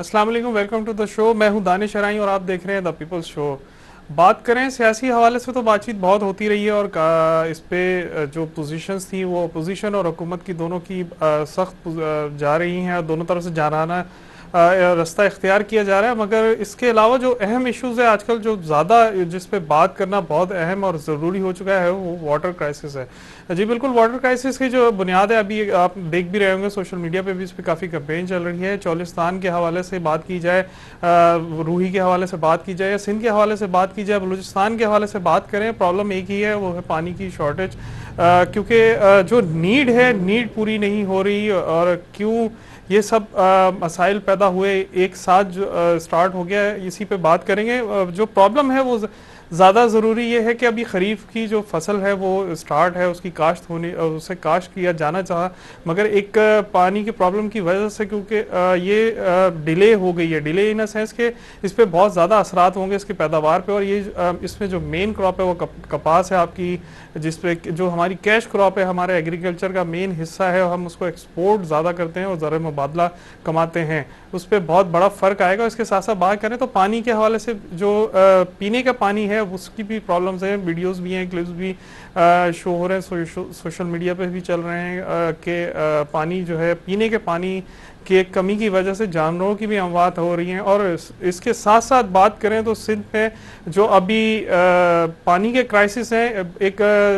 अस्सलाम वालेकुम, welcome to the show. मैं हूं दानिश अराई और आप देख रहे हैं द पीपल्स शो। बात करें सियासी हवाले से तो बातचीत बहुत होती रही है और इस पे जो पोजीशंस थी वो अपोजिशन और हुकूमत की दोनों की सख्त जा रही हैं और दोनों तरफ से जाना रास्ता इख्तियार किया जा रहा है। मगर इसके अलावा जो अहम इश्यूज है आजकल, जो ज़्यादा जिस पे बात करना बहुत अहम और ज़रूरी हो चुका है, वो वाटर क्राइसिस है। जी बिल्कुल, वाटर क्राइसिस की जो बुनियाद है, अभी आप देख भी रहे होंगे सोशल मीडिया पे भी इस पर काफ़ी कैंपेन चल रही है। चौलिस्तान के हवाले से बात की जाए, रूही के हवाले से बात की जाए, या सिंध के हवाले से बात की जाए, बलूचिस्तान के हवाले से बात करें, प्रॉब्लम एक ही है, वो है पानी की शॉर्टेज। क्योंकि जो नीड पूरी नहीं हो रही, और क्यों ये सब मसाइल पैदा हुए एक साथ जो स्टार्ट हो गया है, इसी पे बात करेंगे। जो प्रॉब्लम है वो ज़्यादा ज़रूरी ये है कि अभी खरीफ की जो फसल है वो स्टार्ट है, उसकी काश्त होनी, उसे काश्त किया जाना चाहा, मगर एक पानी की प्रॉब्लम की वजह से, क्योंकि ये डिले हो गई है। डिले इन अ सेंस के इस पे बहुत ज़्यादा असरात होंगे इसकी पैदावार पे। और ये इसमें जो मेन क्रॉप है वो कपास है आपकी, जिसपे जो हमारी कैश क्रॉप है, हमारे एग्रीकल्चर का मेन हिस्सा है, हम उसको एक्सपोर्ट ज़्यादा करते हैं और ज़र मुबादला कमाते हैं, उस पर बहुत बड़ा फ़र्क आएगा। इसके साथ साथ बात करें तो पानी के हवाले से जो पीने का पानी है उसकी भी प्रॉब्लम्स हैं। वीडियोस भी हैं, क्लिप्स भी शो हो रहे हैं, सोशल मीडिया पे भी चल रहे हैं कि पानी जो है, पीने के पानी की कमी की वजह से जानवरों की भी अमवात हो रही हैं। और इसके साथ साथ बात करें तो सिंध में जो अभी पानी के क्राइसिस हैं, एक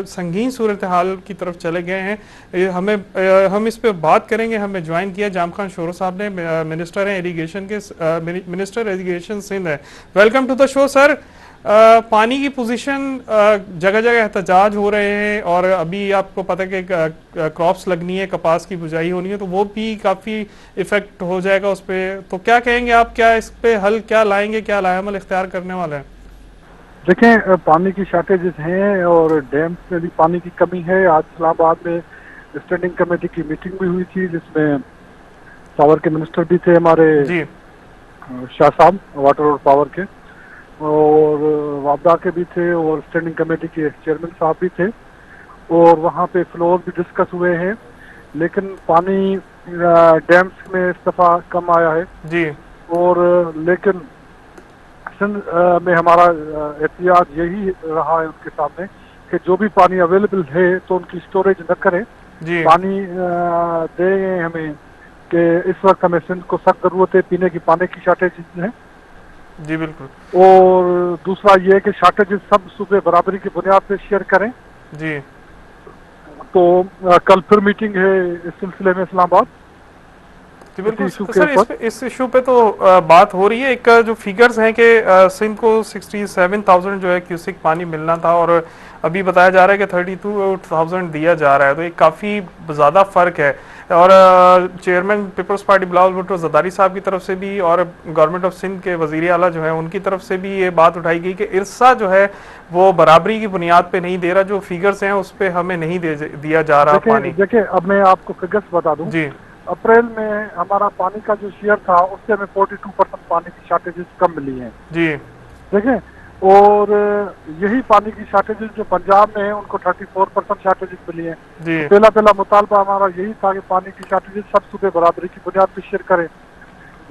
संगीन सूरत हाल की तरफ चले गए हैं। हम इस पे बात करेंगे। हमें ज्वाइन किया जाम खान शोरो साहब ने, मिनिस्टर हैं इरिगेशन के, मिनिस्टर इरिगेशन सिंध है। Welcome to the show sir. पानी की पोजीशन, जगह जगह एहतजाज हो रहे हैं, और अभी आपको पता है कि क्रॉप्स लगनी है, कपास की बुझाई होनी है, तो वो भी काफ़ी इफेक्ट हो जाएगा उस पर। तो क्या कहेंगे आप, क्या इस पे हल क्या लाएंगे, क्या लाएमल इख्तियार करने वाले हैं? देखें, पानी की शॉर्टेजेस हैं और डैम्स में भी पानी की कमी है। आज इस्लामाबाद में स्टैंडिंग कमेटी की मीटिंग भी हुई थी, जिसमें पावर के मिनिस्टर भी थे हमारे जी शाह साहब, वाटर और पावर के, और वापडा के भी थे, और स्टैंडिंग कमेटी के चेयरमैन साहब भी थे, और वहाँ पे फ्लोर भी डिस्कस हुए हैं। लेकिन पानी डैम्स में इस दफ़ा कम आया है। जी और लेकिन सिंध में हमारा एहतियात यही रहा है उनके सामने कि जो भी पानी अवेलेबल है तो उनकी स्टोरेज न करें। जी पानी दें हमें, कि इस वक्त हमें सिंध को सख्त जरूरत है, पीने की पानी की शॉर्टेज है। जी बिल्कुल। और दूसरा ये है कि शॉर्टेजेस सब सूबे बराबरी की बुनियाद पे शेयर करें। जी तो कल फिर मीटिंग है इस सिलसिले में इस्लामाबाद, बिल्कुल इसी इशू के सर। ऊपर। इस इशू पे तो बात हो रही है। एक जो फिगर्स हैं कि सिंध को 67,000 जो है क्यूसिक पानी मिलना था, और अभी बताया जा रहा है कि 32,000 दिया जा रहा है, तो ये काफ़ी ज़्यादा फ़र्क है। और chairman Peoples Party Bilawal Bhutto Zardari साहब की तरफ से भी, और गवर्नमेंट ऑफ सिंध के वज़ीर आला जो है उनकी तरफ से भी ये बात उठाई गई कि इरसा जो है वो बराबरी की बुनियाद पे नहीं दे रहा, जो फिगर्स हैं उस पर हमें नहीं दिया जा रहा पानी। देखिए, अब मैं आपको फिगर्स बता दूं। जी अप्रैल में हमारा पानी का जो शेयर था उससे हमें 42% पानी की शॉर्टेजेस कम मिली हैं। जी देखें, और यही पानी की शॉर्टेजेस जो पंजाब में है उनको 34% शॉर्टेजेस मिली हैं। जी तो पहला मुतालबा हमारा यही था कि पानी की शॉर्टेजेस सब सूबे बराबरी की बुनियाद पर शेयर करें।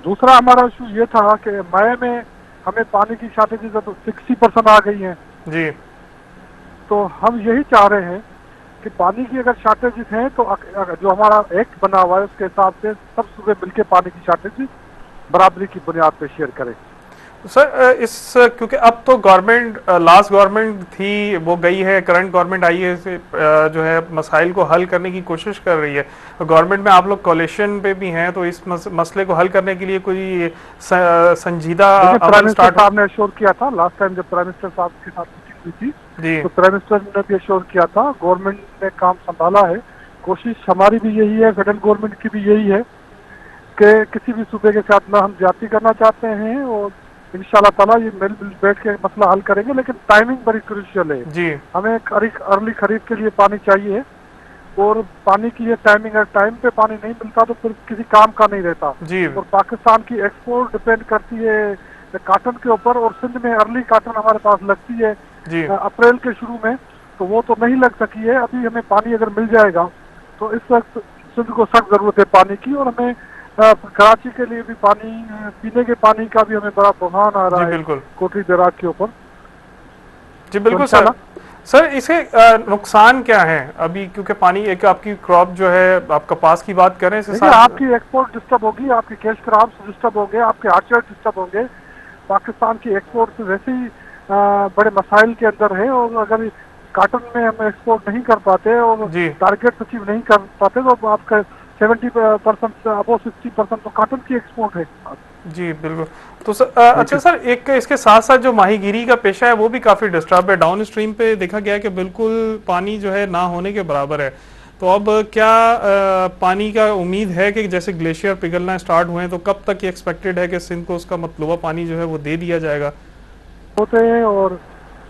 दूसरा हमारा इशू ये था कि मई में हमें पानी की शॉर्टेजेस तो 60% आ गई हैं। जी तो हम यही चाह रहे हैं कि पानी की अगर शॉर्टेजेस हैं तो जो हमारा एक्ट बना हुआ है उसके हिसाब से सब सूबे मिलकर पानी की शॉर्टेजेस बराबरी की बुनियाद पे शेयर करें। सर क्योंकि अब तो गवर्नमेंट, लास्ट गवर्नमेंट थी वो गई है, करंट गवर्नमेंट आई है, जो है मसाइल को हल करने की कोशिश कर रही है। गवर्नमेंट में आप लोग कोalition पे भी हैं, तो इस मसले को हल करने के लिए कोई संजीदा प्राइम मिनिस्टर साहब ने एश्योर किया था लास्ट टाइम जब प्राइम मिनिस्टर साहब के साथ मीटिंग हुई थी, जी तो प्राइम मिनिस्टर ने भी एश्योर किया था। गवर्नमेंट ने काम संभाला है। कोशिश हमारी भी यही है, फेडरल गवर्नमेंट की भी यही है कि किसी भी सूबे के साथ ना हम ज्यादती करना चाहते हैं, और इंशाल्लाह ताला ये मिल बैठ के मसला हल करेंगे। लेकिन टाइमिंग बड़ी क्रूशियल है। जी हमें अर्ली खरीफ के लिए पानी चाहिए, और पानी की ये टाइमिंग है, टाइम पे पानी नहीं मिलता तो फिर किसी काम का नहीं रहता। जी और पाकिस्तान की एक्सपोर्ट डिपेंड करती है काटन के ऊपर, और सिंध में अर्ली काटन हमारे पास लगती है जी अप्रैल के शुरू में, तो वो तो नहीं लग सकी है। अभी हमें पानी अगर मिल जाएगा तो इस वक्त सिंध को सख्त जरूरत है पानी की, और हमें कराची के लिए भी पानी, पीने के पानी का भी हमें बड़ा बहान आ रहा जी है बिल्कुल, कोटरी दरार के ऊपर। जी तो बिल्कुल सर। सर इसे नुकसान क्या है अभी, क्योंकि पानी एक आपकी क्रॉप जो है, आप कपास की बात करें, इसके देखिए, साथ आपकी एक्सपोर्ट डिस्टर्ब होगी, आपके कैश क्रॉप्स डिस्टर्ब होंगे, आपके आर्चर डिस्टर्ब होंगे। पाकिस्तान की एक्सपोर्ट वैसे ही बड़े मसाइल के अंदर है, और अगर काटन में हम एक्सपोर्ट नहीं कर पाते और जी टारगेट अचीव नहीं कर पाते तो आपका 70% अबो 60% तो काटन की एक्सपोर्ट है। जी बिल्कुल। तो सर अच्छा सर, एक इसके साथ साथ जो माहीगीरी का पेशा है वो भी काफी डिस्टर्ब है, डाउन स्ट्रीम पे देखा गया है कि बिल्कुल पानी जो है ना होने के बराबर है। तो अब क्या पानी का उम्मीद है कि जैसे ग्लेशियर पिघलना स्टार्ट हुए हैं, तो कब तक ये एक्सपेक्टेड है कि सिंध को उसका मतलूबा पानी जो है वो दे दिया जाएगा? होते हैं और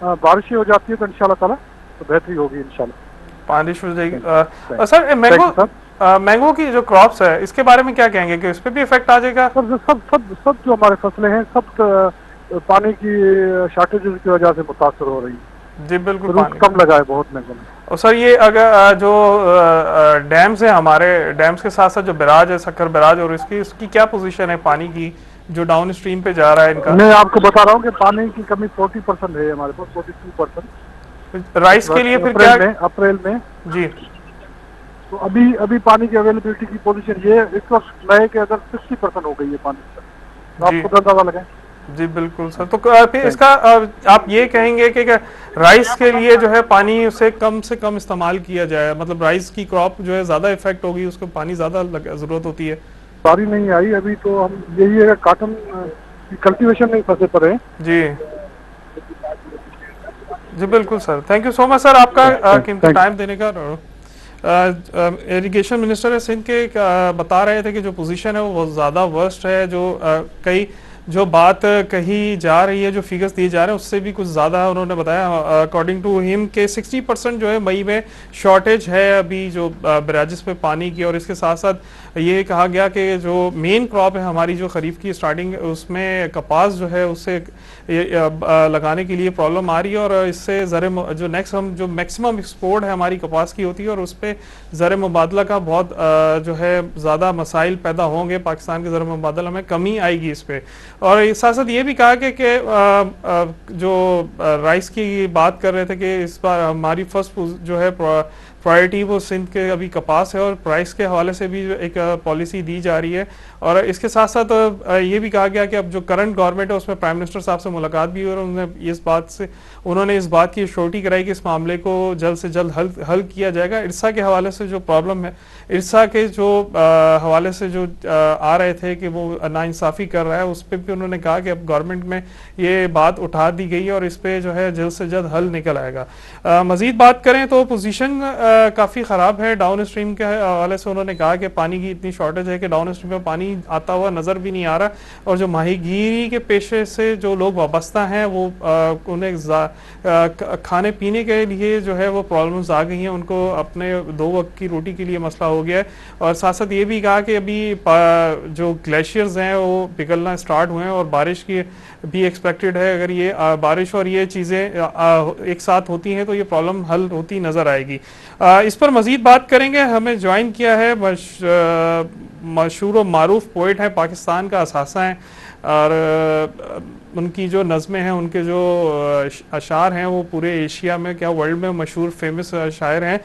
बारिशें हो जाती है तो इंशाल्लाह ताला तो बेहतरी होगी इंशाल्लाह। बारिश हो जाएगी। Sir thank mango, you sir. Mango की जो क्रॉप्स है इसके बारे में क्या कहेंगे कि उस पर भी इफेक्ट आ जाएगा? सब सब सब सब जो हमारे फसलें हैं सब पानी की शॉर्टेजेस की वजह से मुतासर हो रही है। जी बिल्कुल, रूट पानी। कम लगा है बहुत महंगे में। और सर ये अगर जो डैम्स है हमारे, डैम्स के साथ साथ जो बैराज है, सक्कर बैराज, और इसकी इसकी क्या पोजीशन है पानी की जो डाउन स्ट्रीम पे जा रहा है इनका? मैं आपको बता रहा हूँ कि पानी की कमी 40% है हमारे पास, 42%। राइस के लिए फिर क्या? अप्रैल में जी तो अभी अभी पानी की अवेलेबिलिटी की पोजीशन ये इस वक्त मई के अंदर 60% हो गई है पानी से, तो जी आपको अंदाजा लगाए। जी बिल्कुल सर। तो फिर इसका आप ये कहेंगे कि राइस के लिए जो है पानी उसे कम से कम इस्तेमाल किया जाए, मतलब राइस की क्रॉप जो है ज्यादा इफेक्ट होगी, उसको पानी ज्यादा जरूरत होती है। बारी नहीं आई अभी, तो हम यही है काटन की कल्टीवेशन में फंसे पड़े हैं। जी जी बिल्कुल sir, thank you so much sir आपका कीमती टाइम देने का। इरिगेशन मिनिस्टर है सिंध के बता रहे थे कि जो पोजीशन है वो बहुत ज़्यादा वर्स्ट है, जो कई जो बात कही जा रही है, जो फिगर्स दिए जा रहे हैं उससे भी कुछ ज़्यादा उन्होंने बताया। अकॉर्डिंग टू हिम के 60% जो है मई में शॉर्टेज है अभी जो बैराजेस पे पानी की, और इसके साथ साथ ये कहा गया कि जो मेन क्रॉप है हमारी जो खरीफ की स्टार्टिंग, उसमें कपास जो है उससे लगाने के लिए प्रॉब्लम आ रही है, और इससे ज़र जो नेक्स्ट हम जो मैक्सिमम एक्सपोर्ट है हमारी कपास की होती है, और उस पर ज़र मुबादला का बहुत जो है ज़्यादा मसाइल पैदा होंगे, पाकिस्तान के ज़र मुबादला में कमी आएगी इस पर। और साथ साथ ये भी कहा कि जो राइस की बात कर रहे थे कि इस बार हमारी फर्स्ट जो है प्रायोरिटी वो सिंध के अभी कपास है, और प्राइस के हवाले से भी एक पॉलिसी दी जा रही है। और इसके साथ साथ ये भी कहा गया कि अब जो करंट गवर्नमेंट है उसमें प्राइम मिनिस्टर साहब से मुलाकात भी हुई, और उन्होंने इस बात की श्योरिटी कराई कि इस मामले को जल्द से जल्द हल किया जाएगा। इरसा के हवाले से जो प्रॉब्लम है, इरसा के जो हवाले से जो आ रहे थे कि वो नाइंसाफ़ी कर रहा है, उस पर भी उन्होंने कहा कि अब गवर्नमेंट में ये बात उठा दी गई है और इस पर जो है जल्द से जल्द हल निकल आएगा। मजीद बात करें तो पोजीशन काफ़ी ख़राब है डाउन स्ट्रीम के हवाले से। उन्होंने कहा कि पानी की इतनी शॉर्टेज है कि डाउन स्ट्रीम में पानी आता हुआ नज़र भी नहीं आ रहा, और जो माहीगीरी के पेशे से जो लोग वाबस्ता हैं वो उन्हें खाने पीने के लिए जो है वो प्रॉब्लम्स आ गई हैं, उनको अपने 2 वक्त की रोटी के लिए मसला हो गया है। और साथ साथ ये भी कहा कि अभी जो ग्लेशियर्स हैं वो पिघलना स्टार्ट हुए हैं, और बारिश की भी एक्सपेक्टेड है। अगर ये बारिश और ये चीज़ें एक साथ होती हैं तो ये प्रॉब्लम हल होती नज़र आएगी। इस पर मज़ीद बात करेंगे। हमें ज्वाइन किया है मशहूर व मारूफ पोइट हैं, पाकिस्तान का असासा हैं, और उनकी जो नज़में हैं, उनके जो अशार हैं वो पूरे एशिया में क्या वर्ल्ड में मशहूर फेमस शायर हैं।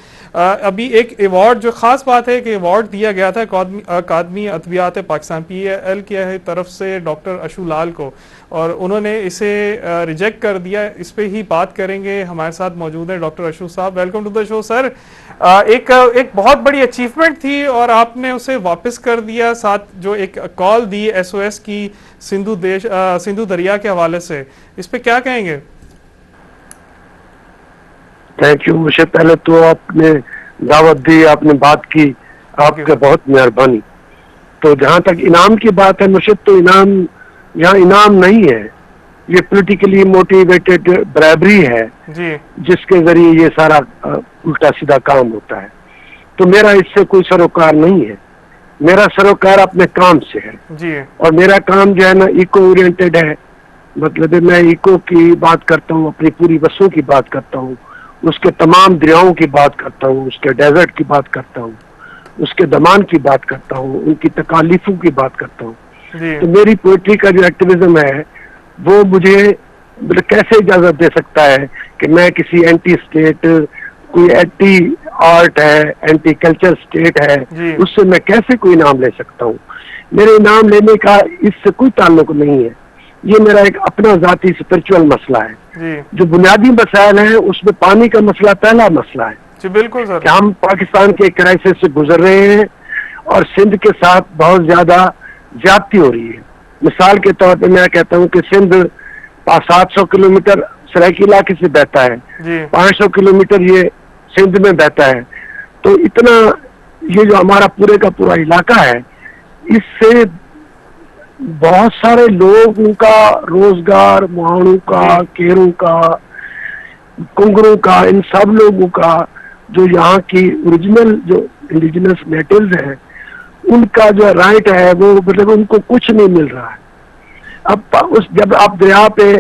अभी एक अवार्ड, जो ख़ास बात है कि अवार्ड दिया गया था अकादमी अदबियात पाकिस्तान PAL की तरफ से डॉक्टर अशू लाल को, और उन्होंने इसे रिजेक्ट कर दिया। इस पे ही बात करेंगे। हमारे साथ मौजूद हैं डॉक्टर अशू साहब। Welcome to the show sir. एक बहुत बड़ी अचीवमेंट थी और आपने उसे वापस कर दिया, साथ जो एक कॉल दी SOS की सिंधु दरिया के हवाले से, इस पे क्या कहेंगे? Thank you. मुझे पहले तो आपने दावत दी, आपने बात की, आपका बहुत मेहरबानी। तो जहाँ तक इनाम की बात है, मुझे तो इनाम यहाँ इनाम नहीं है, ये पॉलिटिकली मोटिवेटेड बराबरी है जी, जिसके जरिए ये सारा उल्टा सीधा काम होता है। तो मेरा इससे कोई सरोकार नहीं है, मेरा सरोकार अपने काम से है जी, और मेरा काम जो है ना इको ओरिएंटेड है। मतलब मैं इको की बात करता हूँ, अपनी पूरी बसों की बात करता हूँ, उसके तमाम दरियाओं की बात करता हूँ, उसके डेजर्ट की बात करता हूँ, उसके दमान की बात करता हूँ, उनकी तकालीफों की बात करता हूँ। जी तो मेरी पोइट्री का जो एक्टिविज्म है वो मुझे कैसे इजाजत दे सकता है कि मैं किसी एंटी स्टेट, कोई एंटी आर्ट है, एंटी कल्चर स्टेट जी। है, उससे मैं कैसे कोई नाम ले सकता हूँ? मेरे नाम लेने का इससे कोई ताल्लुक नहीं है। ये मेरा एक अपना जाती स्पिरिचुअल मसला है। जी जो बुनियादी मसाइल हैं उसमें पानी का मसला पहला मसला है जी बिल्कुल सर। कि हम पाकिस्तान के क्राइसिस से गुजर रहे हैं और सिंध के साथ बहुत ज्यादा ज्यादती हो रही है। मिसाल के तौर पे मैं कहता हूँ कि सिंध 700 किलोमीटर सराइकी इलाके से बहता है, जी 500 किलोमीटर ये सिंध में बहता है। तो इतना ये जो हमारा पूरे का पूरा इलाका है, इससे बहुत सारे लोगों का रोजगार, मुहाणों का, केरों का, कुंगरों का, इन सब लोगों का जो यहाँ की ओरिजिनल जो इंडिजिनस नेटिव्स हैं, उनका जो राइट है वो मतलब उनको कुछ नहीं मिल रहा है। अब जब आप दरिया पे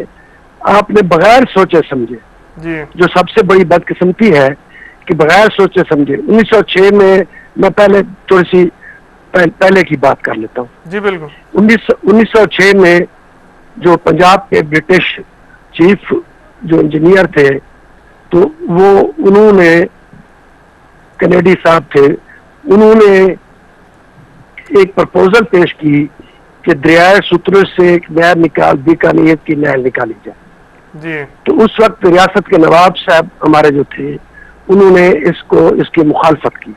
आपने बगैर सोचे समझे, जी जो सबसे बड़ी बदकिस्मती है कि बगैर सोचे समझे 1906 में, मैं पहले थोड़ी सी पहले की बात कर लेता हूँ। जी बिल्कुल। 1906 में जो पंजाब के ब्रिटिश चीफ जो इंजीनियर थे, तो वो उन्होंने, कैनेडी साहब थे, उन्होंने एक प्रपोजल पेश की कि दरियाए सुतलज से एक नहर बीकानेर की नहर निकाली जाए। जी तो उस वक्त रियासत के नवाब साहब हमारे जो थे, उन्होंने इसकी मुखालफत की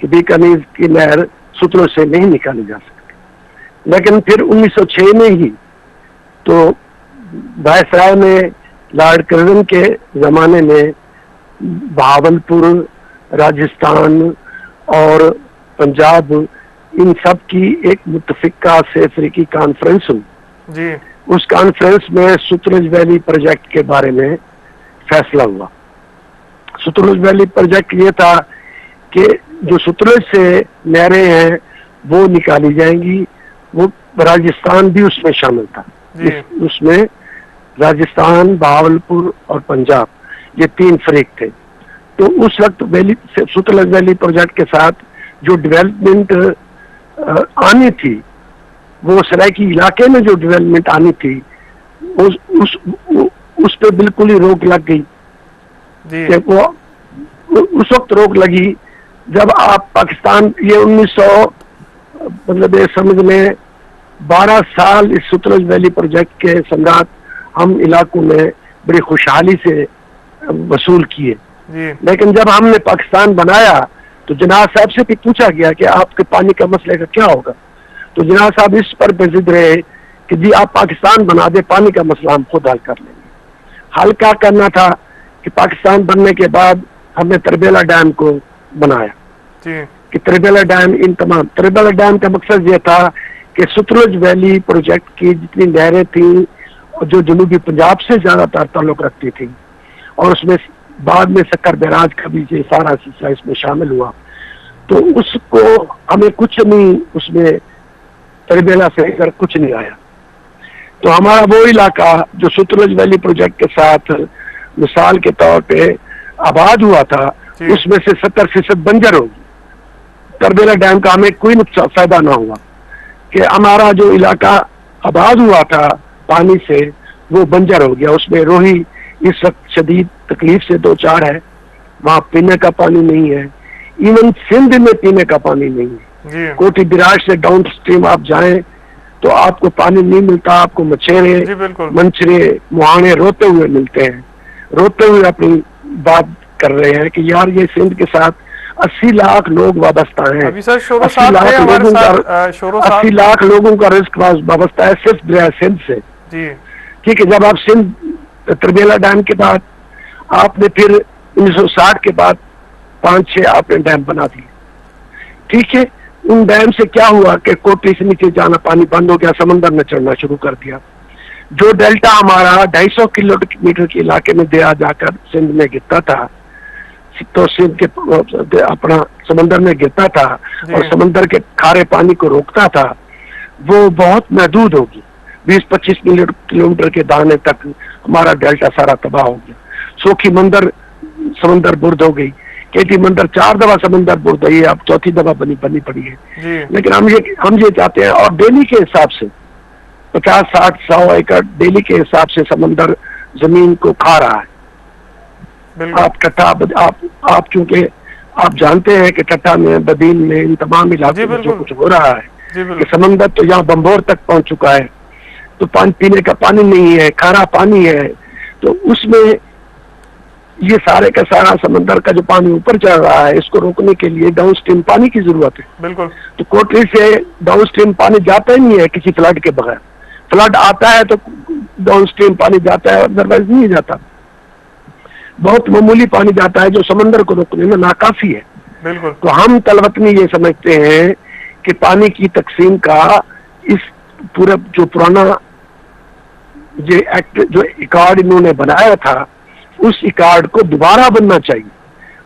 कि बीकानेर की नहर सुतलज से नहीं निकाली जा सकती। लेकिन फिर 1906 में ही तो वायसराय में लॉर्ड कर्जन के जमाने में बहावलपुर, राजस्थान और पंजाब, इन सब की एक मुत्तफिका से अफ्रीकी कॉन्फ्रेंस हुई। जी उस कॉन्फ्रेंस में सुतलज वैली प्रोजेक्ट के बारे में फैसला हुआ। सुतलज वैली प्रोजेक्ट ये था कि जो सुतलज से नहरें हैं वो निकाली जाएंगी। वो राजस्थान भी उसमें शामिल था। उसमें राजस्थान, बहावलपुर और पंजाब, ये 3 फरीक थे। तो उस वक्त सुतलज वैली प्रोजेक्ट के साथ जो डेवलपमेंट आनी थी, वो सराइकी इलाके में जो डेवलपमेंट आनी थी, उस पे बिल्कुल ही रोक लग गई। कि वो उस वक्त रोक लगी जब आप पाकिस्तान, ये 1900 मतलब ये समझ लें 12 साल इस सुतलज वैली प्रोजेक्ट के सम्राट हम इलाकों में बड़ी खुशहाली से वसूल किए। लेकिन जब हमने पाकिस्तान बनाया तो जनाब साहब से भी पूछा गया कि आपके पानी का मसले का क्या होगा। तो जनाब साहब इस पर जिद रहे कि जी आप पाकिस्तान बना दे, पानी का मसला हम खुद हल कर लेंगे। हल क्या करना था कि पाकिस्तान बनने के बाद हमने तरबेला डैम को बनाया कि तरबेला डैम, इन तमाम तरबेला डैम का मकसद ये था कि सुतलज वैली प्रोजेक्ट की जितनी नहरें थी जो जनूबी पंजाब से ज्यादातर ताल्लुक रखती थी, और उसमें बाद में सक्कर बैराज का भी ये सारा सिलसिला इसमें शामिल हुआ, तो उसको हमें कुछ नहीं, उसमें तरबेला से लेकर कुछ नहीं आया। तो हमारा वो इलाका जो सुतलज वैली प्रोजेक्ट के साथ मिसाल के तौर पे आबाद हुआ था, उसमें से 70% बंजर होगी। तरबेला डैम का हमें कोई नुकसान फायदा ना हुआ कि हमारा जो इलाका आबाद हुआ था पानी से, वो बंजर हो गया। उसमें रोही इस वक्त शदीद तकलीफ से 2-4 है, वहां पीने का पानी नहीं है। इवन सिंध में पीने का पानी नहीं है। कोठी बिराज से डाउन स्ट्रीम आप जाएं तो आपको पानी नहीं मिलता, आपको मछेरे, मंचरे, मुहाने रोते हुए मिलते हैं, रोते हुए अपनी बात कर रहे हैं कि यार ये सिंध के साथ 80 लाख लोग वाबस्ता हैं। अभी सर 80 लाख लोगों का रिस्क वाबस्ता है सिर्फ दरिया सिंध से। ठीक है, जब आप सिंध तरबेला डैम के बाद आपने फिर 1960 के बाद 5-6 आपने डैम बना दिए। ठीक है, उन डैम से क्या हुआ कि कोठी से नीचे जाना पानी बंद हो गया, समंदर में चढ़ना शुरू कर दिया। जो डेल्टा हमारा 250 किलोमीटर के इलाके में दरिया जाकर सिंध में गिरता था, तो सिंध के अपना समंदर में गिरता था और समंदर के खारे पानी को रोकता था, वो बहुत महदूद होगी। 20-25 किलोमीटर के दाने तक हमारा डेल्टा सारा तबाह हो गया। सोखी समंदर बुर्द हो गई। केटी मंडर 4 दफा समंदर बुर्द है, अब चौथी दफा बननी पड़ी है। जी लेकिन हम ये चाहते हैं, और डेली के हिसाब से 50, 60, 100 एकड़ डेली के हिसाब से समंदर जमीन को खा रहा है। बिल्कुल आप टट्टा, आप चूंकि आप जानते हैं कि टट्टा में, बदीन में, इन तमाम इलाकों में जो कुछ हो रहा है जी कि बिल्कुल समंदर तो यहाँ बम्बोर तक पहुंच चुका है, तो पानी पीने का पानी नहीं है, खारा पानी है। तो उसमें ये सारे का सारा समंदर का जो पानी ऊपर चढ़ रहा है, इसको रोकने के लिए डाउन स्ट्रीम पानी की जरूरत है। बिल्कुल तो कोटरी से डाउन स्ट्रीम पानी जाता ही नहीं है किसी फ्लड के बगैर। फ्लड आता है तो डाउन स्ट्रीम पानी जाता है, अदरवाइज नहीं जाता। बहुत मामूली पानी जाता है जो समंदर को रोकने में नाकाफी है। बिल्कुल तो हम तलवतनी ये समझते हैं कि पानी की तकसीम का इस पूरा जो पुराना ये एक्ट, जो रिकॉर्ड इन्होंने बनाया था, उस रिकॉर्ड को दोबारा बनना चाहिए।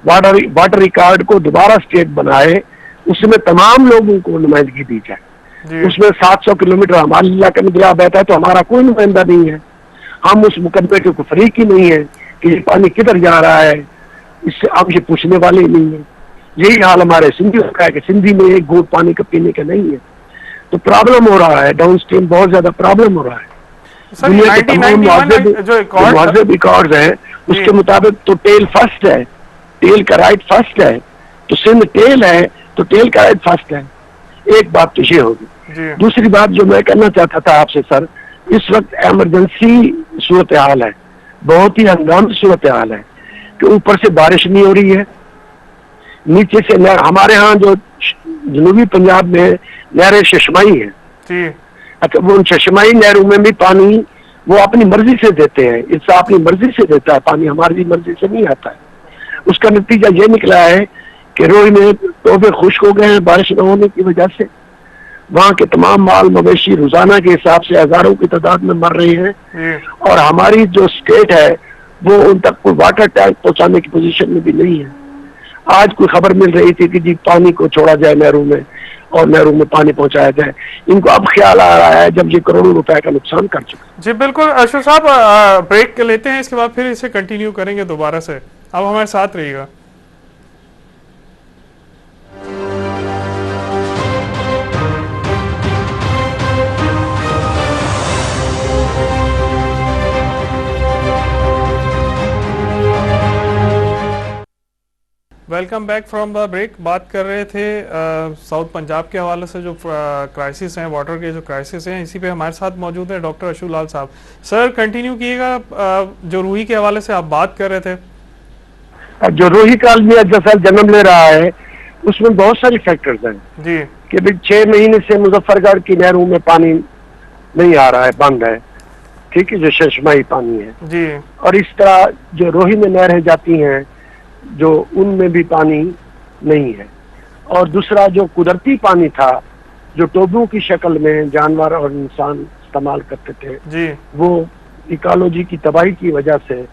वाटर रिकॉर्ड को दोबारा स्टेट बनाए, उसमें तमाम लोगों को नुमाइंदगी दी जाए। उसमें 700 किलोमीटर हमारे इलाके में दरिया बहता है, तो हमारा कोई नुमाइंदा नहीं है। हम उस मुकदमे के फरीक ही नहीं है कि ये पानी किधर जा रहा है, इससे अब ये पूछने वाले ही नहीं है। यही हाल हमारे सिंधी का है कि सिंधी में एक घूंट पानी का पीने का नहीं है। तो प्रॉब्लम हो रहा है, डाउन स्ट्रीम बहुत ज्यादा प्रॉब्लम हो रहा है। सर दुनिया के तमाम 1991 जो मुआवजे रिकॉर्ड है, उसके मुताबिक तो टेल फर्स्ट है, टेल का राइट फर्स्ट है। तो सिंध टेल है तो टेल का राइट फर्स्ट है। एक बात तो ये होगी। दूसरी बात जो मैं कहना चाहता था आपसे सर, इस वक्त इमरजेंसी सूरत हाल है, बहुत ही हंगामी सूरत हाल है कि ऊपर से बारिश नहीं हो रही है, नीचे से नहर, हमारे यहाँ जो जनूबी पंजाब में नहरें शशमाई है, अच्छा वो उन शशमाई नहरों में भी पानी वो अपनी मर्जी से देते हैं। इससे अपनी मर्जी से देता है पानी, हमारी मर्जी से नहीं आता है। उसका नतीजा ये निकला है कि रोही में टोबे खुश्क हो गए हैं बारिश न होने की वजह से। वहाँ के तमाम माल मवेशी रोजाना के हिसाब से हजारों की तादाद में मर रहे हैं, और हमारी जो स्टेट है वो उन तक कोई वाटर टैंक पहुंचाने की पोजीशन में भी नहीं है। आज कोई खबर मिल रही थी कि जी पानी को छोड़ा जाए नहरों में और नहरों में पानी पहुंचाया जाए। इनको अब ख्याल आ रहा है जब ये करोड़ों रुपए का नुकसान कर चुके। जी बिल्कुल अशोक साहब, ब्रेक लेते हैं, इसके बाद फिर इसे कंटिन्यू करेंगे दोबारा से। अब हमारे साथ रहिएगा। Welcome back from the break. बात कर रहे थे साउथ पंजाब के हवाले से जो क्राइसिस हैं, वाटर के जो क्राइसिस हैं, इसी पे हमारे साथ मौजूद है डॉक्टर अशोक लाल साहब। सर कंटिन्यू कीजिएगा, जो रूही के हवाले से आप बात कर रहे थे। जो रूही काल में जैसा जन्म ले रहा है उसमें बहुत सारी फैक्टर्स हैं जी, कि भाई 6 महीने से मुजफ्फरगढ़ की नहरों में पानी नहीं आ रहा है, बंद है, ठीक है, जो शशमाई पानी है जी। और इस तरह जो रोही में नहरें जाती हैं जो उनमें भी पानी नहीं है। और दूसरा जो कुदरती पानी था जो टोबों की शक्ल में जानवर और इंसान इस्तेमाल करते थे जी, वो इकोलॉजी की तबाही की वजह से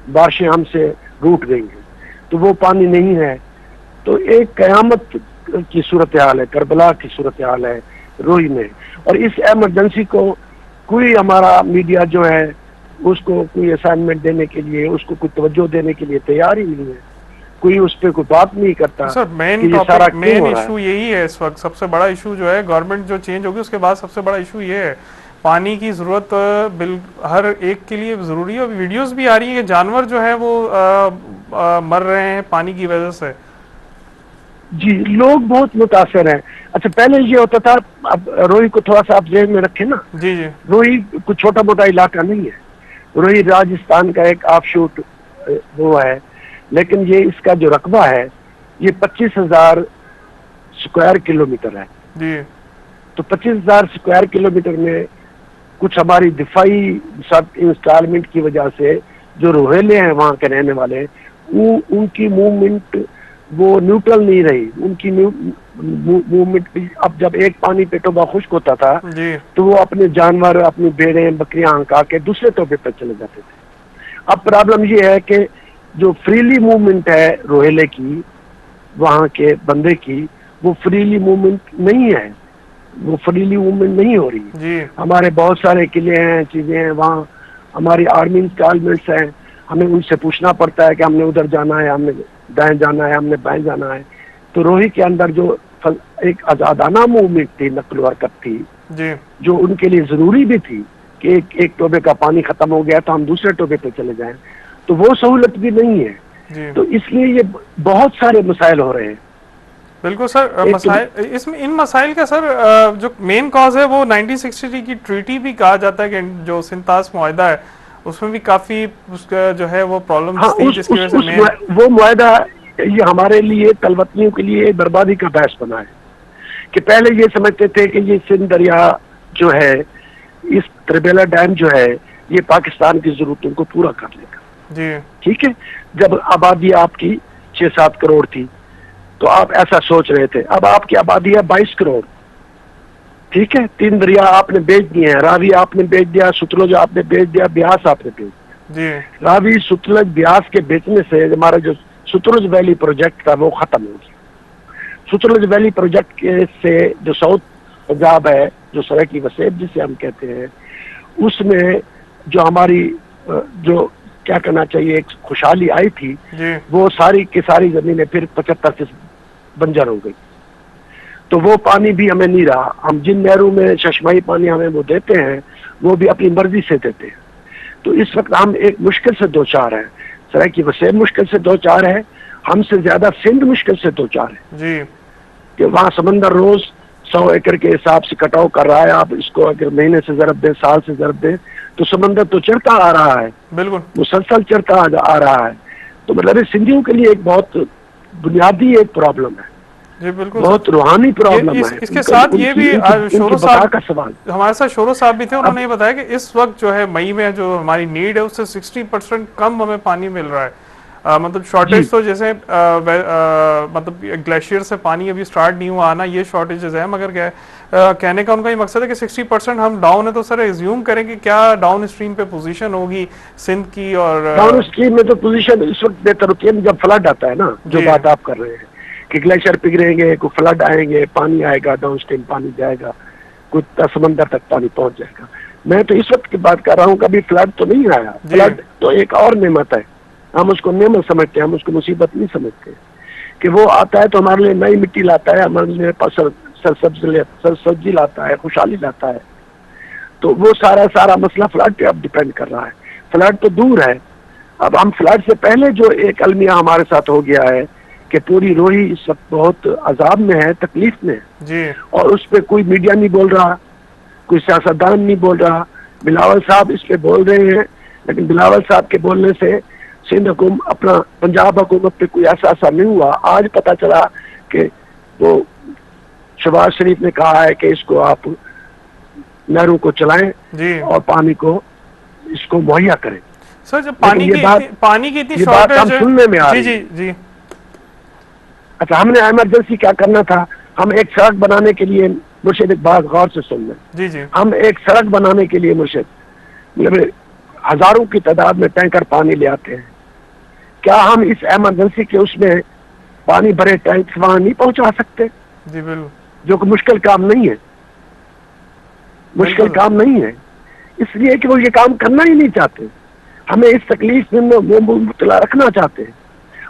बारिशें हमसे रूठ गई हैं, तो वो पानी नहीं है। तो एक कयामत की सूरत हाल है, करबला की सूरत हाल है रोही में। और इस इमरजेंसी को कोई हमारा मीडिया जो है उसको कोई असाइनमेंट देने के लिए, उसको कोई तवज्जो देने के लिए तैयार ही नहीं है, कोई उस पर कोई बात नहीं करता। सर मेन इशू यही है इस वक्त। सबसे बड़ा इशू जो है, गवर्नमेंट जो चेंज होगी उसके बाद सबसे बड़ा इशू ये है, पानी की जरूरत हर एक के लिए जरूरी है। और वीडियोस भी आ रही है कि जानवर जो है वो मर रहे हैं पानी की वजह से। जी, लोग बहुत मुतासर हैं। अच्छा पहले ये होता था, अब रोही को थोड़ा सा आप जेब में रखें ना। जी जी, रोही कुछ छोटा मोटा इलाका नहीं है, रोही राजस्थान का एक ऑफशूट वो है, लेकिन ये इसका जो रकबा है ये 25,000 स्क्वायर किलोमीटर है जी। तो 25,000 स्क्वायर किलोमीटर में कुछ हमारी दिफाई सब इंस्टॉलमेंट की वजह से जो रोहेले हैं वहां के रहने वाले, उनकी मूवमेंट वो न्यूट्रल नहीं रही। उनकी मूवमेंट अब जब एक पानी पे टोबा खुश्क होता था तो वो अपने जानवर, अपनी भेड़ें बकरियां हंका के दूसरे टोबे पर चले जाते थे। अब प्रॉब्लम ये है कि जो फ्रीली मूवमेंट है रोहेले की, वहां के बंदे की, वो फ्रीली मूवमेंट नहीं है, वो फ्रीली मूवमेंट नहीं हो रही। हमारे बहुत सारे किले हैं, चीजें हैं, वहाँ हमारी आर्मी इंस्टॉलमेंट्स हैं, हमें उनसे पूछना पड़ता है कि हमने उधर जाना है, हमने दाएं जाना है, हमने बाएं जाना है। तो रोही के अंदर जो एक आजादाना मूवमेंट थी, नकल हरकत थी, जी जो उनके लिए जरूरी भी थी कि एक टोबे का पानी खत्म हो गया तो हम दूसरे टोबे पे चले जाएं, तो वो सहूलत भी नहीं है। जी तो इसलिए ये बहुत सारे मसाइल हो रहे हैं। बिल्कुल सर। मसाइल इसमें, इन मसाइल का सर जो मेन कॉज है वो 1963 की ट्रीटी भी कहा जाता है कि जो सिंतास मुआहदा है उसमें भी काफी उसका जो है वो प्रॉब्लम्स हाँ, थी, जिसकी वजह से मेन वो मुआहदा ये हमारे लिए तलवतनियों के लिए बर्बादी का बहस बना है कि पहले ये समझते थे कि ये सिंध दरिया जो है, इस त्रिबेला डैम जो है, ये पाकिस्तान की जरूरतों को पूरा कर लेगा। जी ठीक है, जब आबादी आपकी 6-7 करोड़ थी तो आप ऐसा सोच रहे थे। अब आपकी आबादी है 22 करोड़। ठीक है, 3 दरिया आपने बेच दिए हैं, रावी आपने बेच दिया, सतलुज आपने बेच दिया, ब्यास आपने बेच दिया। जी रावी, सतलुज, ब्यास के बेचने से हमारा जो सतलुज वैली प्रोजेक्ट था वो खत्म हो गया। सतलुज वैली प्रोजेक्ट के से जो साउथ पंजाब है, जो सराकी वसेब जिसे हम कहते हैं, उसमें जो हमारी जो क्या करना चाहिए एक खुशहाली आई थी, जी वो सारी की सारी जमीनें फिर 75 से बंजर हो गई। तो वो पानी भी हमें नहीं रहा। हम जिन नहरों में चश्माई पानी हमें वो देते हैं, वो भी अपनी मर्जी से देते हैं। तो इस वक्त हम एक मुश्किल से दो चार हैं। सराकी वसेब मुश्किल से दो चार है, हमसे ज्यादा सिंध मुश्किल से दो चार है जी कि वहाँ समंदर रोज 100 एकड़ के हिसाब से कटाव कर रहा है। आप इसको अगर महीने से जरब दें, साल से जरब दें, तो समंदर तो चढ़ता आ रहा है, बिल्कुल मुसलसल चढ़ता आ रहा है। तो मतलब सिंधियों के लिए एक बहुत बुनियादी एक प्रॉब्लम है, जी बिल्कुल बहुत रूहानी प्रॉब्लम है। इसके साथ ये भी शोरो साहब का सवाल, हमारे साथ शोरो साहब भी थे, उन्होंने ये बताया कि इस वक्त जो है मई में जो हमारी नीड है उससे 60% कम हमें पानी मिल रहा है। मतलब शॉर्टेज तो जैसे मतलब ग्लेशियर से पानी अभी स्टार्ट नहीं हुआ आना, ये शॉर्टेजेस है, मगर क्या कहने का उनका ये मकसद है कि 60% हम डाउन है। तो सर एज्यूम करें कि क्या डाउन स्ट्रीम पे पोजीशन होगी सिंध की? और डाउन स्ट्रीम में तो पोजीशन इस वक्त बेहतर होती है जब फ्लड आता है ना, जो बात आप कर रहे हैं कि ग्लेशियर पिघलेंगे, कोई फ्लड आएंगे, पानी आएगा, डाउन स्ट्रीम पानी जाएगा, कुछ समंदर तक पानी पहुंच जाएगा। मैं तो इस वक्त की बात कर रहा हूँ, कभी फ्लड तो नहीं आया। फ्लड तो एक और नेमत है, हम उसको नेमत समझते हैं, हम उसको मुसीबत नहीं समझते। कि वो आता है तो हमारे लिए नई मिट्टी लाता है, हमारे लिए सब्जी लाता है, खुशहाली लाता है। तो वो सारा मसला फ्लड पे अब डिपेंड कर रहा है। फ्लड तो दूर है, अब हम फ्लड से पहले जो एक अलमिया हमारे साथ हो गया है कि पूरी रोही इस वक्त बहुत अजाब में है, तकलीफ में है जी, और उस पर कोई मीडिया नहीं बोल रहा, कोई सियासतदान नहीं बोल रहा। बिलावल साहब इस पे बोल रहे हैं, लेकिन बिलावल साहब के बोलने से सिंध हुकूमत, अपना पंजाब हुकूमत पे कोई ऐसा असर नहीं हुआ। आज पता चला कि वो शहबाज शरीफ ने कहा है कि इसको आप नहरों को चलाएं जी और पानी को इसको मुहैया करें। सर जब पानी की इतनी शॉर्टेज सुनने में आ जी रही जी जी अच्छा, हमने इमरजेंसी क्या करना था, हम एक सड़क बनाने के लिए, मुर्शिद एक बात गौर से सुन लें, जी जी हम एक सड़क बनाने के लिए मुर्शिद मतलब हजारों की तादाद में टैंकर पानी ले आते हैं। क्या हम इस इमरजेंसी के उसमें पानी भरे टैंक वहां नहीं पहुंचा सकते? जी बिल्कुल, जो कि मुश्किल काम नहीं है, मुश्किल काम नहीं है, इसलिए कि वो ये काम करना ही नहीं चाहते, हमें इस तकलीफ में वो मुब्तला रखना चाहते हैं।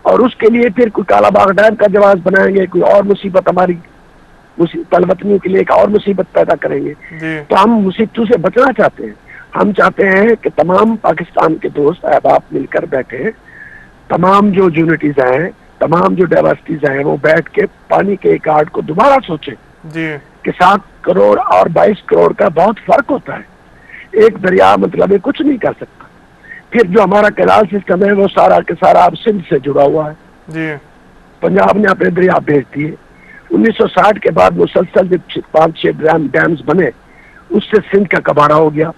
और उसके लिए फिर कोई काला बाग डैम का जवाब बनाएंगे, कोई और मुसीबत हमारी तलवतनियों के लिए एक और मुसीबत पैदा करेंगे। तो हम मुसीबतों से बचना चाहते हैं। हम चाहते हैं कि तमाम पाकिस्तान के दोस्त अहबाब मिलकर बैठे, तमाम जो यूनिटीज हैं, तमाम जो डाइवर्सिटीज हैं, वो बैठ के पानी के कार्ड को दोबारा सोचें कि 7 करोड़ और 22 करोड़ का बहुत फर्क होता है। एक दरिया मतलब कुछ नहीं कर सकता। फिर जो हमारा कैनाल सिस्टम है वो सारा के सारा अब सिंध से जुड़ा हुआ है जी। पंजाब ने अपने दरिया भेज दिए। 1960 के बाद मुसलसल जब 5-6 डैम्स बने, उससे सिंध का कबाड़ा हो गया।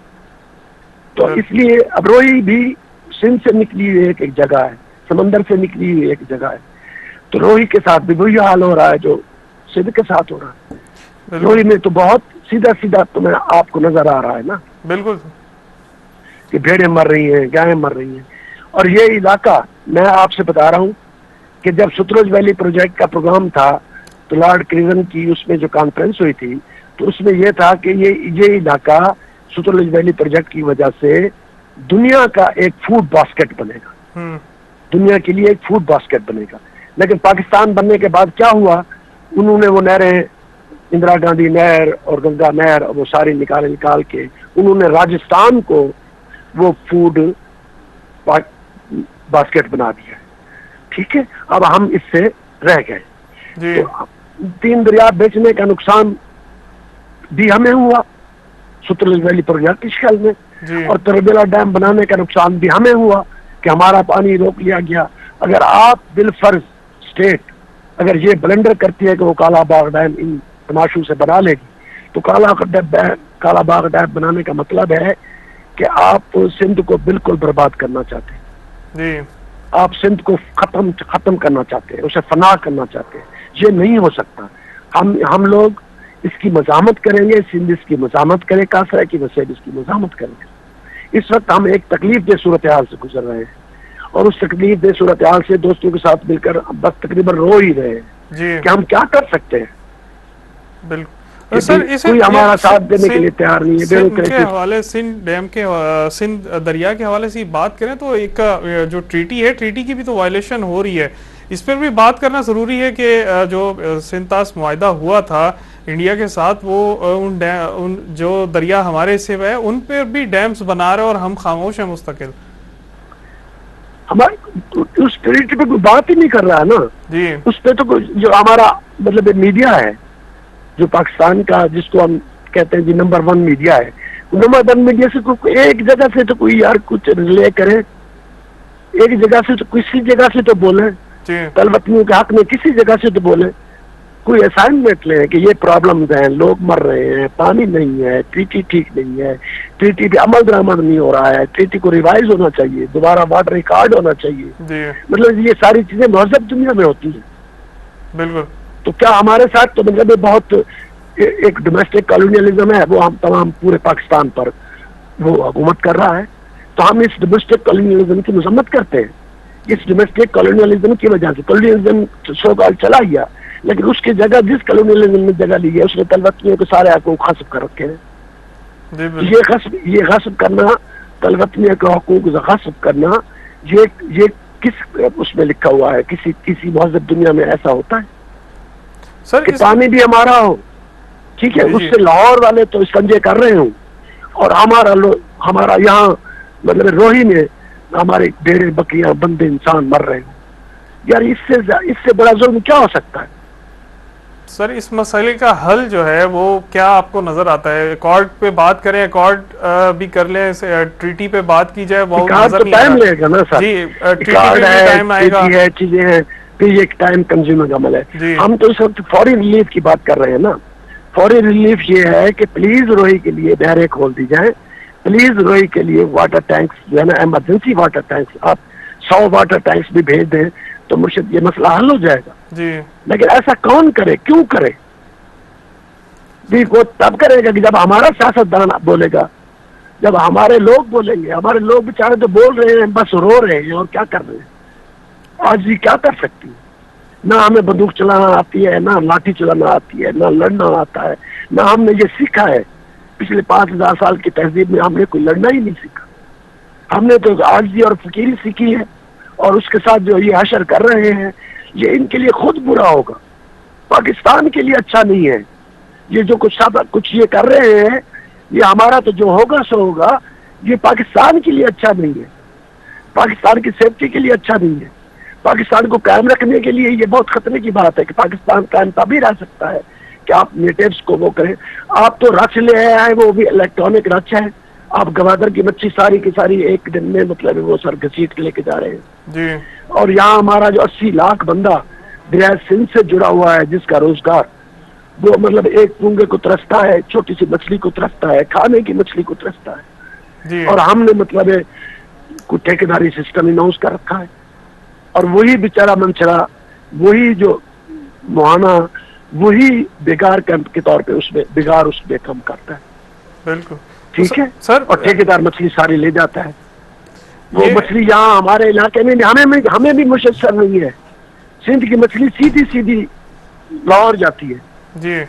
तो इसलिए अब रोही भी सिंध से निकली हुई एक जगह है, समंदर से निकली हुई एक जगह है। तो रोही के साथ भी वही हाल हो रहा है जो सिंध के साथ हो रहा है। रोही में तो बहुत सीधा सीधा तुम्हें आपको नजर आ रहा है ना, बिल्कुल, कि भेड़ें मर रही हैं, गायें मर रही हैं। और ये इलाका, मैं आपसे बता रहा हूँ कि जब सतलुज वैली प्रोजेक्ट का प्रोग्राम था तो लॉर्ड क्रिजन की उसमें जो कॉन्फ्रेंस हुई थी, तो उसमें यह था कि ये इलाका सतलुज वैली प्रोजेक्ट की वजह से दुनिया का एक फूड बास्केट बनेगा, दुनिया के लिए एक फूड बास्केट बनेगा। लेकिन पाकिस्तान बनने के बाद क्या हुआ, उन्होंने वो नहरें, इंदिरा गांधी नहर और गंगा नहर, वो सारी निकाल के उन्होंने राजस्थान को वो फूड बास्केट बना दिया। ठीक है, अब हम इससे रह गए। तो 3 दरिया बेचने का नुकसान भी हमें हुआ सतलुज वैली प्रोजेक्ट इस ख्याल में, और तरबेला डैम बनाने का नुकसान भी हमें हुआ कि हमारा पानी रोक लिया गया। अगर आप बिलफर्ज स्टेट अगर ये ब्लेंडर करती है कि वो काला बाग डैम इन तमाशों से बना लेगी, तो काला बाग डैम बनाने का मतलब है कि आप सिंध को बिल्कुल बर्बाद करना चाहते हैं, आप सिंध को खत्म करना चाहते हैं, उसे फना करना चाहते हैं। ये नहीं हो सकता। हम लोग इसकी मजामत करेंगे, सिंध इसकी मजामत करे, कासरा की वसैब इसकी मजामत करेंगे। इस वक्त हम एक तकलीफ दे सूरत हाल से गुजर रहे हैं, और उस तकलीफ दे सूरत हाल से दोस्तों के साथ मिलकर बस तकरीबन रो ही रहे हैं कि हम क्या कर सकते हैं। बिल्कुल सर, कोई हमारा साथ देने के लिए तैयार नहीं है। सिंध दरिया के हवाले से बात करें तो एक जो ट्रीटी है, ट्रीटी की भी तो वायलेशन हो रही है। इस पर भी बात करना जरूरी है कि जो सिंतास मुआहदा हुआ था इंडिया के साथ, वो उन जो दरिया हमारे से है उन पर भी डैम्स बना रहे और हम खामोश हैं मुस्तकिल। हमारे उस ट्रीटी पे कोई बात ही नहीं कर रहा है ना जी। उस पे तो जो हमारा मतलब मीडिया है, जो पाकिस्तान का जिसको हम कहते हैं जी नंबर 1 मीडिया है, नंबर 1 मीडिया से कोई एक जगह से तो कोई यार कुछ रिले करे, एक जगह से तो किसी जगह से तो बोले, तलवतनियों के हक में किसी जगह से तो बोले, कोई असाइनमेंट ले कि ये प्रॉब्लम्स हैं, लोग मर रहे हैं, पानी नहीं है, ट्रीटी ठीक नहीं है, ट्रीटी पे अमल दरामद नहीं हो रहा है, ट्रीटी को रिवाइज होना चाहिए, दोबारा वाटर रिकॉर्ड होना चाहिए। मतलब ये सारी चीजें महजब दुनिया में होती है। बिल्कुल। तो क्या हमारे साथ तो मतलब बहुत एक डोमेस्टिक कॉलोनियलिज्म है, वो हम तमाम पूरे पाकिस्तान पर वो हुकूमत कर रहा है। तो हम इस डोमेस्टिक कॉलोनियलिज्म की मजम्मत करते हैं। इस डोमेस्टिक कॉलोनियलिज्म की वजह से कॉलोनियलिज्म सो कॉल चला गया, लेकिन उसकी जगह जिस कॉलोनियलिज्म ने जगह ली है उसने तलवतनियों के सारे हकूक खस्म कर रखे हैं। ये खस्म करना, तलवतनियों के हकूक खस्म करना, ये किस उसमें लिखा हुआ है? किसी महजब दुनिया में ऐसा होता है सर कि पानी भी हमारा हो? ठीक है, उससे लाहौर वाले तो संजय कर रहे हो, और हमारा यहाँ मतलब रोही में हमारे भेड़े बकरियां बंदे इंसान मर रहे हो। यार इससे बड़ा जुल्म क्या हो सकता है? सर इस मसले का हल जो है वो क्या आपको नजर आता है? अकॉर्ड पे बात करें, अकॉर्ड भी कर लें, ट्रीटी पे बात की जाए, वो नजर नहीं टाइम लगेगा ना सर जी, ट्रीटी पे टाइम आएगा, चीजें हैं, फिर ये टाइम कंज्यूमिंग अमल है। हम तो इस वक्त फौरी रिलीफ की बात कर रहे हैं ना। फौरी रिलीफ ये है कि प्लीज रोही के लिए बहरें खोल दी जाए, प्लीज रोही के लिए वाटर टैंक्स जो है ना, इमरजेंसी वाटर टैंक्स, आप 100 वाटर टैंक्स भी भेज दें तो मुर्शिद ये मसला हल हो जाएगा जी। लेकिन ऐसा कौन करे, क्यों करे? वो तब करेगा कि जब हमारा सियासतदान बोलेगा, जब हमारे लोग बोलेंगे। हमारे लोग बेचारे तो बोल रहे हैं, बस रो रहे हैं और क्या कर रहे हैं। आज ये क्या कर सकती है? ना हमें बंदूक चलाना आती है, ना लाठी चलाना आती है, ना लड़ना आता है, ना हमने ये सीखा है। पिछले 5000 साल की तहजीब में हमने कोई लड़ना ही नहीं सीखा। हमने तो आजिज़ी और फकीरी सीखी है, और उसके साथ जो ये हशर कर रहे हैं ये इनके लिए खुद बुरा होगा, पाकिस्तान के लिए अच्छा नहीं है। ये जो कुछ ये कर रहे हैं, ये हमारा तो जो होगा सो होगा, ये पाकिस्तान के लिए अच्छा नहीं है, पाकिस्तान की सेफ्टी के लिए अच्छा नहीं है। पाकिस्तान को कायम रखने के लिए ये बहुत खतरे की बात है कि पाकिस्तान कायम तभी रह सकता है कि आप नेटिव्स को वो करें। आप तो रच ले आए, वो भी इलेक्ट्रॉनिक रच है। आप गवादर की मच्छी सारी की सारी एक दिन में मतलब वो सर घसीट के लेके जा रहे हैं जी। और यहाँ हमारा जो 80 लाख बंदा दरिया सिंध से जुड़ा हुआ है, जिसका रोजगार वो मतलब एक पूंगे को तरसता है, छोटी सी मछली को तरसता है, खाने की मछली को तरसता है जी। और हमने मतलब कुछ ठेकेदारी सिस्टम इनाउंस कर रखा है, और वही बेचारा मनचरा, वही जो मुहाना, वही बेगार के तौर पे उसमें बिगाड़ उसमें कम करता है। बिल्कुल ठीक है सर। और ठेकेदार मछली सारी ले जाता है। वो मछली यहाँ हमारे इलाके में हमें भी मुयस्सर नहीं है। सिंध की मछली सीधी लाहौर जाती है जी।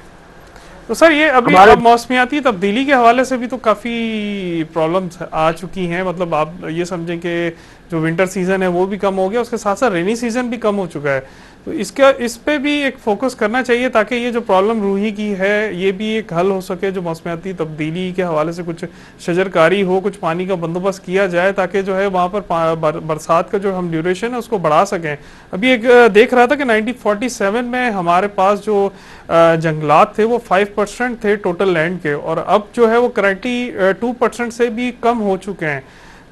तो सर ये अभी हमारे अब मौसमियाती तब्दीली के हवाले से भी तो काफी प्रॉब्लम्स आ चुकी हैं, मतलब आप ये समझें कि जो विंटर सीजन है वो भी कम हो गया, उसके साथ साथ रेनी सीजन भी कम हो चुका है। तो इस पे भी एक फोकस करना चाहिए ताकि ये जो प्रॉब्लम रूही की है ये भी एक हल हो सके, जो मौसमियाती तब्दीली के हवाले से कुछ शजरकारी हो, कुछ पानी का बंदोबस्त किया जाए ताकि जो है वहाँ पर बरसात का जो हम ड्यूरेशन है उसको बढ़ा सकें। अभी एक देख रहा था कि 1947 में हमारे पास जो जंगलात थे वो 5% थे टोटल लैंड के, और अब जो है वो करंटली 2% से भी कम हो चुके हैं।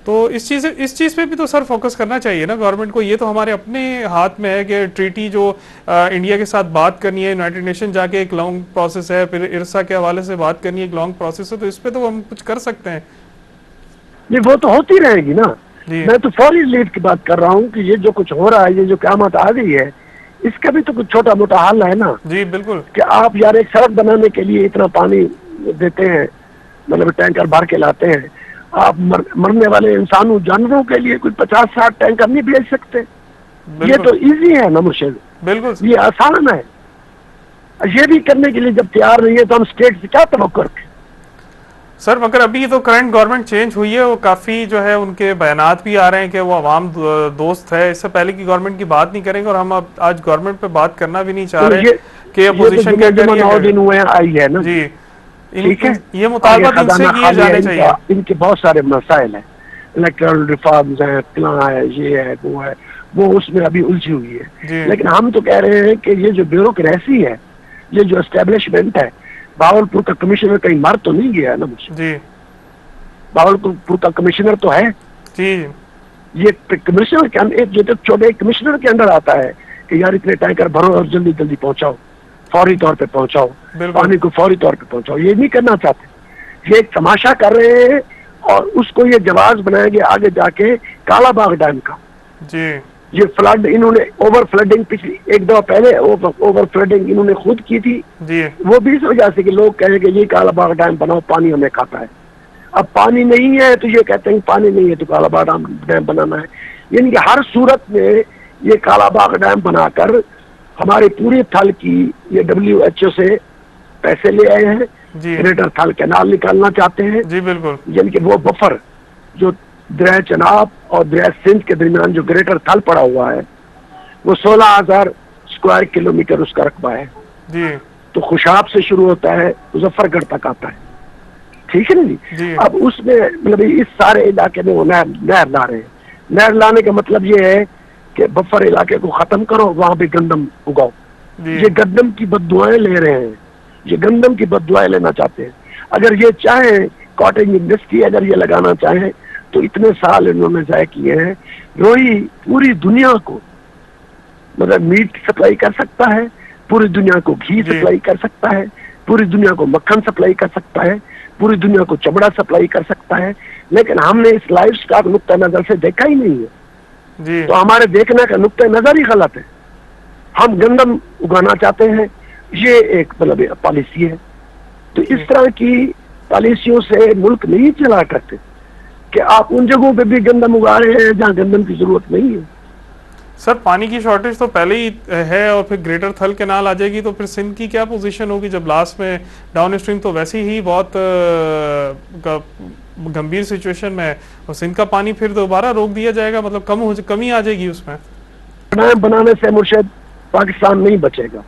तो इस चीज पे भी तो सर फोकस करना चाहिए ना गवर्नमेंट को। ये तो हमारे अपने हाथ में है कि ट्रीटी जो इंडिया के साथ बात करनी है, यूनाइटेड नेशन जाके एक लॉन्ग प्रोसेस है, फिर इरसा के हवाले से बात करनी है, एक लॉन्ग प्रोसेस है, तो इस पे तो हम कुछ कर सकते हैं। नहीं, वो तो होती रहेगी ना। जी मैं तो फौरी लीड की बात कर रहा हूँ कि ये जो कुछ हो रहा है, ये जो क़यामत आ गई है, इसका भी तो कुछ छोटा मोटा हल है ना। जी बिल्कुल। कि आप यार एक सड़क बनाने के लिए इतना पानी देते हैं, मतलब टैंकर भर के लाते हैं, आप मरने वाले इंसानों जानवरों के लिए कुछ 50-60 टैंकर नहीं भेज सकते? ये तो इजी है ना मुर्शिद, बिल्कुल ये आसान है। ये भी करने के लिए जब तैयार नहीं है तो हम स्टेट से क्या तवक्कुल करें? सर मगर अभी तो करंट गवर्नमेंट चेंज हुई है, वो काफी जो है उनके बयानात भी आ रहे हैं कि वो अवाम दोस्त है। इससे पहले की गवर्नमेंट की बात नहीं करेंगे, और हम अब आज गवर्नमेंट पे बात करना भी नहीं चाह रहे कि अपोजिशन के 9 दिन हुए आई है ना जी। ठीक है, ये मुतालबा इनसे किए जाने चाहिए। इनके बहुत सारे मसाइल हैं, इलेक्टोरल रिफॉर्म्स हैं, प्लान है, ये है, वो उसमें अभी उलझी हुई है। लेकिन हम तो कह रहे हैं कि ये जो ब्यूरोक्रेसी है, ये जो एस्टेब्लिशमेंट है, भावलपुर का कमिश्नर कहीं मर तो नहीं गया ना मुझे जी? भावलपुर का कमिश्नर तो है जी। ये कमिश्नर के अंदर, जो तो छोटे कमिश्नर के अंदर आता है कि यार इतने टैंकर भरो और जल्दी जल्दी पहुंचाओ, फौरी तौर पे पहुंचाओ, पानी को फौरी तौर पे पहुंचाओ। ये नहीं करना चाहते, ये एक तमाशा कर रहे हैं, और उसको ये जवाब बनाएंगे आगे जाके कालाबाग डैम का। जी। ये फ्लड इन्होंने, ओवर फ्लडिंग पिछली एक दो पहले ओवर फ्लडिंग इन्होंने खुद की थी जी। वो भी इस वजह से कि लोग कहेंगे ये कालाबाग डैम बनाओ, पानी हमें खाता है। अब पानी नहीं है तो ये कहते हैं पानी नहीं है तो कालाबाग डैम बनाना है। यानी कि हर सूरत में ये कालाबाग डैम बनाकर हमारे पूरे थल की, ये WHO से पैसे ले आए हैं, ग्रेटर थल कैनाल निकालना चाहते हैं। जी बिल्कुल। यानी कि वो बफर जो दरिया चनाब और दरिया सिंध के दरमियान जो ग्रेटर थल पड़ा हुआ है, वो 16,000 स्क्वायर किलोमीटर उसका रकबा है जी। तो खुशाब से शुरू होता है, मुजफ्फरगढ़ तक आता है, ठीक है ना जी? अब उसमें मतलब इस सारे इलाके में वो नहर ला रहे हैं। नहर लाने का मतलब ये है कि बफर इलाके को खत्म करो, वहां पे गंदम उगाओ। ये गंदम की बददुआएं ले रहे हैं, ये गंदम की बददुआएं लेना चाहते हैं। अगर ये चाहें कॉटेज इंडस्ट्री अगर ये लगाना चाहें तो इतने साल इन्होंने ज़ाय किए हैं। रोही पूरी दुनिया को मतलब मीट सप्लाई कर सकता है, पूरी दुनिया को घी सप्लाई कर सकता है, पूरी दुनिया को मक्खन सप्लाई कर सकता है, पूरी दुनिया को चमड़ा सप्लाई कर सकता है, लेकिन हमने इस लाइफ स्टॉक नुक्ता नजर से देखा ही नहीं है जी। तो हमारे देखने का नुक्ता नजर ही गलत है। हम गंदम उगाना चाहते हैं, ये एक मतलब पॉलिसी है। तो इस तरह की पॉलिसियों से मुल्क नहीं चला करते कि आप उन जगहों पे भी गंदम उगा रहे हैं जहाँ गंदम की जरूरत नहीं है। सर पानी की शॉर्टेज तो पहले ही है, और फिर ग्रेटर थल कैनाल आ जाएगी तो फिर सिंध की क्या पोजीशन होगी, जब लास्ट में डाउन स्ट्रीम तो वैसे ही बहुत गंभीर सिचुएशन में है, और सिंध का पानी फिर दोबारा रोक दिया जाएगा, मतलब कमी आ जाएगी उसमें। डैम बनाने से मुर्शिद पाकिस्तान नहीं बचेगा।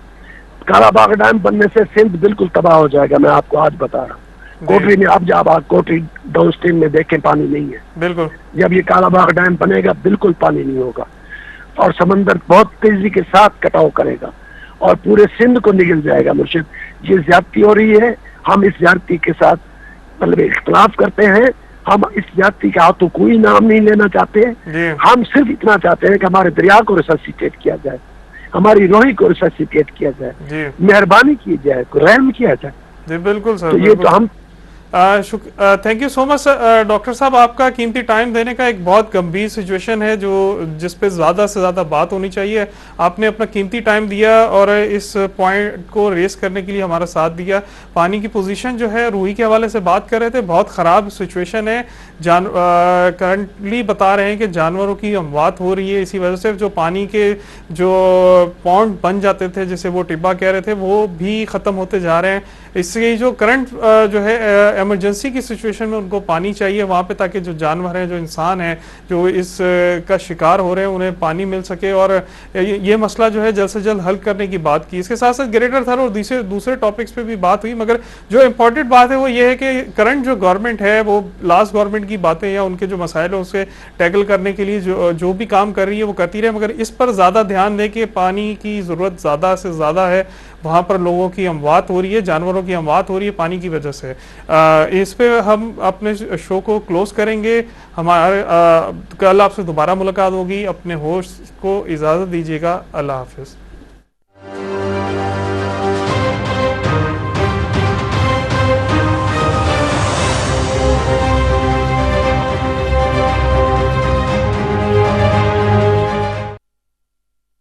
कालाबाग डैम बनने से सिंध बिल्कुल तबाह हो जाएगा, मैं आपको आज बता रहा हूँ। कोटरी में आप जब आप कोटरी डाउन स्ट्रीम में देखें पानी नहीं है बिल्कुल। जब ये कालाबाग डैम बनेगा बिल्कुल पानी नहीं होगा, और समंदर बहुत तेजी के साथ कटाव करेगा और पूरे सिंध को निगल जाएगा। मुर्शिद ये ज्यादती हो रही है, हम इस ज्यादती के साथ मतलब इख्तलाफ करते हैं। हम इस ज्यादती के हाथों कोई नाम नहीं लेना चाहते, हम सिर्फ इतना चाहते हैं कि हमारे दरिया को रिससिटेट किया जाए, हमारी रोही को रिससिटेट किया जाए, मेहरबानी की जाए, रहम किया जाए। जी बिल्कुल सर। तो ये तो हम thank you so much doctor साहब, आपका कीमती टाइम देने का। एक बहुत गंभीर सिचुएशन है जो जिस पे ज़्यादा से ज़्यादा बात होनी चाहिए। आपने अपना कीमती टाइम दिया और इस पॉइंट को रेस करने के लिए हमारा साथ दिया। पानी की पोजीशन जो है, रूही के हवाले से बात कर रहे थे, बहुत ख़राब सिचुएशन है। करंटली बता रहे हैं कि जानवरों की अमवात हो रही है इसी वजह से। जो पानी के जो पॉन्ड बन जाते थे, जैसे वो टिब्बा कह रहे थे, वो भी ख़त्म होते जा रहे हैं। इससे जो करंट जो है इमरजेंसी की सिचुएशन में उनको पानी चाहिए वहाँ पे, ताकि जो जानवर हैं, जो इंसान हैं, जो इस का शिकार हो रहे हैं, उन्हें पानी मिल सके। और ये मसला जो है जल्द से जल्द हल करने की बात की। इसके साथ साथ ग्रेटर थर और दूसरे टॉपिक्स पे भी बात हुई, मगर जो इम्पोर्टेंट बात है वो ये है कि करंट जो गवर्नमेंट है वो लास्ट गवर्नमेंट की बातें या उनके जो मसाइल है उसे टैकल करने के लिए जो भी काम कर रही है वो करती रहे, मगर इस पर ज़्यादा ध्यान दें कि पानी की ज़रूरत ज़्यादा से ज़्यादा है। वहाँ पर लोगों की अमवात हो रही है, जानवरों की अमवात हो रही है पानी की वजह से। इस पे हम अपने शो को क्लोज करेंगे। हमारे कल आपसे दोबारा मुलाकात होगी। अपने होस्ट को इजाज़त दीजिएगा। अल्लाह हाफिज़।